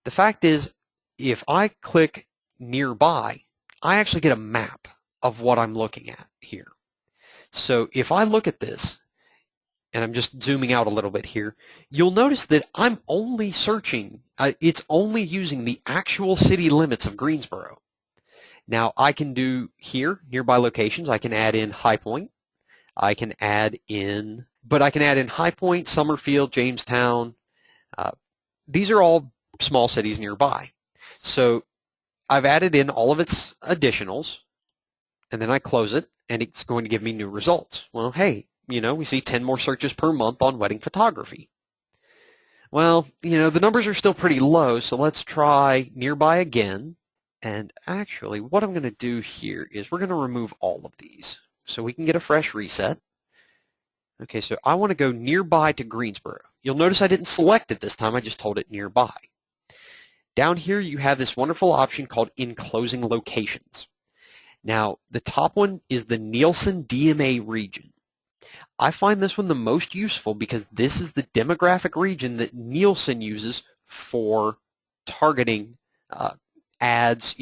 The fact is, if I click nearby, I actually get a map of what I'm looking at here. So if I look at this, and I'm just zooming out a little bit here, you'll notice that I'm only searching, it's only using the actual city limits of Greensboro. Now I can do here, nearby locations, I can add in High Point, I can add in High Point, Summerfield, Jamestown. These are all small cities nearby. So I've added in all of its additionals, and then I close it, and it's going to give me new results. Well, hey, we see 10 more searches per month on wedding photography. Well, the numbers are still pretty low, so let's try nearby again. And actually, what I'm going to do here is we're going to remove all of these so we can get a fresh reset. Okay, so I want to go nearby to Greensboro. You'll notice I didn't select it this time, I just told it nearby. Down here you have this wonderful option called Enclosing Locations. Now, the top one is the Nielsen DMA region. I find this one the most useful because this is the demographic region that Nielsen uses for targeting ads,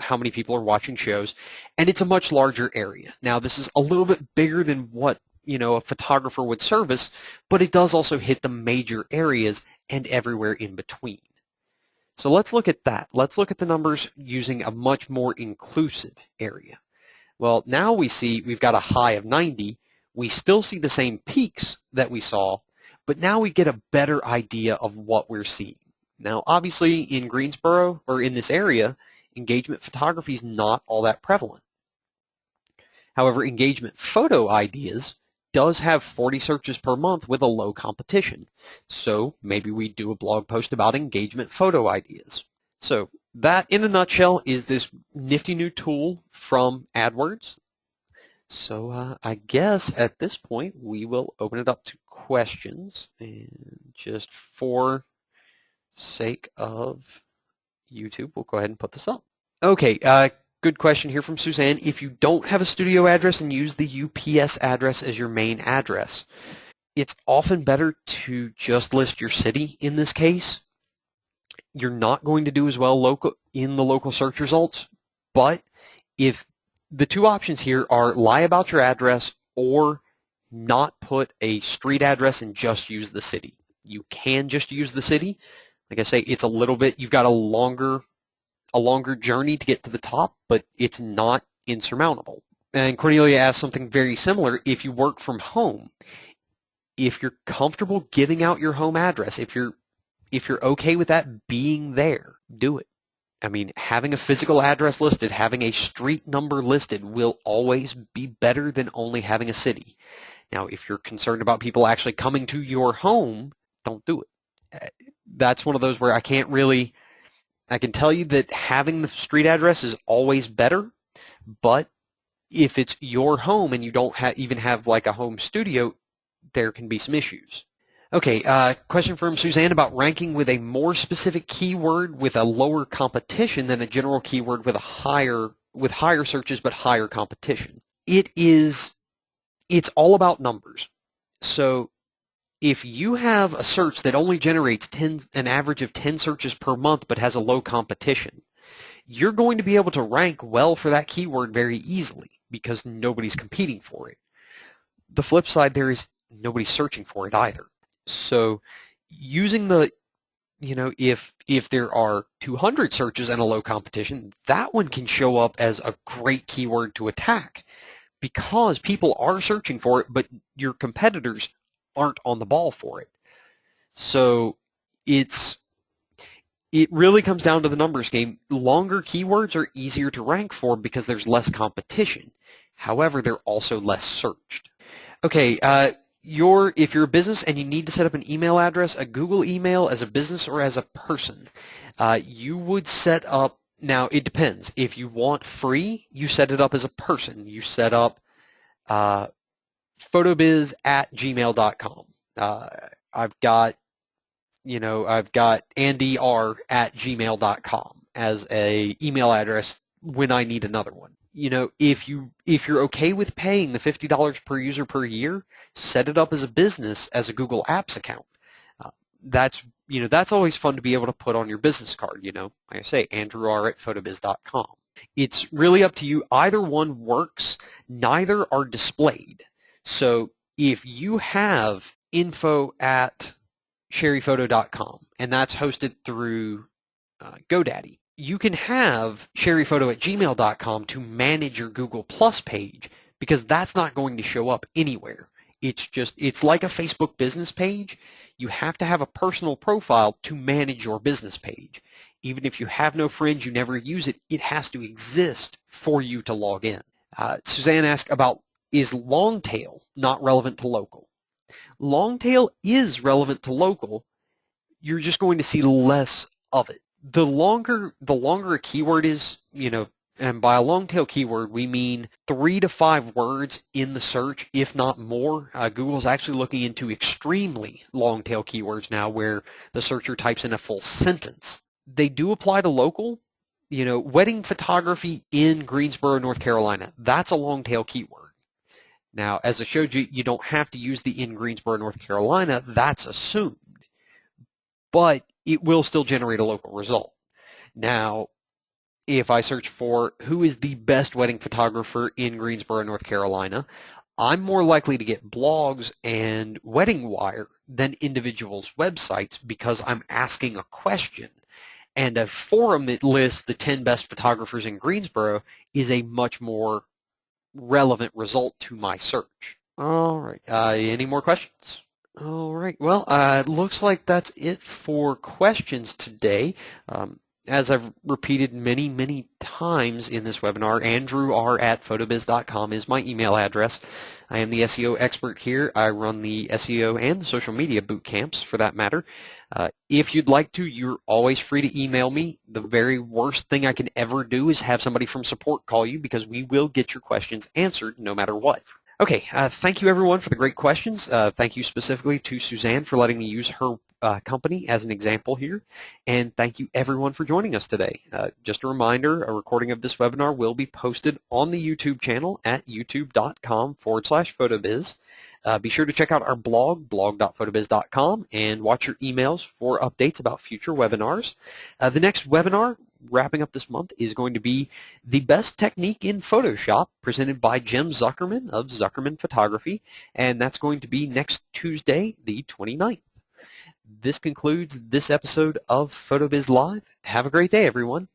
how many people are watching shows, and it's a much larger area. Now, this is a little bit bigger than what a photographer would service, but it does also hit the major areas and everywhere in between. So let's look at that. Let's look at the numbers using a much more inclusive area. Well, now we see we've got a high of 90. We still see the same peaks that we saw, but now we get a better idea of what we're seeing. Now, obviously, in Greensboro, or in this area, engagement photography is not all that prevalent. However, engagement photo ideas does have 40 searches per month with a low competition. So maybe we do a blog post about engagement photo ideas. So that, in a nutshell, is this nifty new tool from AdWords. So I guess at this point we will open it up to questions, and just for sake of YouTube, we'll go ahead and put this up. Okay, good question here from Suzanne. If you don't have a studio address and use the UPS address as your main address, it's often better to just list your city in this case. You're not going to do as well in the local search results, but if the two options here are lie about your address or not put a street address and just use the city. You can just use the city. Like I say, it's a little bit, you've got a longer journey to get to the top, but it's not insurmountable. And Cornelia asked something very similar. If you work from home, if you're comfortable giving out your home address, if you're okay with that being there, do it. I mean, having a physical address listed, having a street number listed will always be better than only having a city. Now, if you're concerned about people actually coming to your home, don't do it. That's one of those where I can tell you that having the street address is always better, but if it's your home and you don't even have like a home studio, there can be some issues. Okay, question from Suzanne about ranking with a more specific keyword with a lower competition than a general keyword with higher searches but higher competition. It's all about numbers. So if you have a search that only generates an average of 10 searches per month but has a low competition, you're going to be able to rank well for that keyword very easily because nobody's competing for it. The flip side there is nobody's searching for it either. So using if there are 200 searches and a low competition, that one can show up as a great keyword to attack because people are searching for it, but your competitors aren't on the ball for it. So it really comes down to the numbers game. Longer keywords are easier to rank for because there's less competition. However, they're also less searched. Okay, if you're a business and you need to set up an email address, a Google email as a business or as a person, you would set up, now it depends. If you want free, you set it up as a person. You set up PhotoBiz@gmail.com. I've got andyr@gmail.com as a email address when I need another one. if you're okay with paying the $50 per user per year, set it up as a business, as a Google Apps account. That's always fun to be able to put on your business card. Like I say, andrewr@photobiz.com. It's really up to you. Either one works. Neither are displayed. So if you have info@sherryphoto.com and that's hosted through GoDaddy, you can have sherryphoto@gmail.com to manage your Google Plus page, because that's not going to show up anywhere. It's like a Facebook business page. You have to have a personal profile to manage your business page. Even if you have no friends, you never use it, it has to exist for you to log in. Suzanne asked about, is long tail not relevant to local? Long tail is relevant to local. You're just going to see less of it. The longer a keyword is, and by a long tail keyword we mean 3 to 5 words in the search, if not more. Google's actually looking into extremely long tail keywords now, where the searcher types in a full sentence. They do apply to local. Wedding photography in Greensboro, North Carolina, that's a long tail keyword. Now, as I showed you, you don't have to use the in Greensboro, North Carolina. That's assumed. But it will still generate a local result. Now, if I search for who is the best wedding photographer in Greensboro, North Carolina, I'm more likely to get blogs and Wedding Wire than individuals' websites, because I'm asking a question. And a forum that lists the 10 best photographers in Greensboro is a much more relevant result to my search. All right. Any more questions? All right. Well, it looks like that's it for questions today. As I've repeated many, many times in this webinar, andrewr@photobiz.com is my email address. I am the SEO expert here. I run the SEO and the social media boot camps, for that matter. If you'd like to, you're always free to email me. The very worst thing I can ever do is have somebody from support call you, because we will get your questions answered no matter what. Okay, thank you everyone for the great questions. Thank you specifically to Suzanne for letting me use her company as an example here. And thank you everyone for joining us today. Just a reminder, a recording of this webinar will be posted on the YouTube channel at youtube.com/photobiz. Be sure to check out our blog, blog.photobiz.com, and watch your emails for updates about future webinars. The next webinar, wrapping up this month, is going to be the best technique in Photoshop, presented by Jim Zuckerman of Zuckerman Photography, and that's going to be next Tuesday, the 29th. This concludes this episode of PhotoBiz Live. Have a great day, everyone.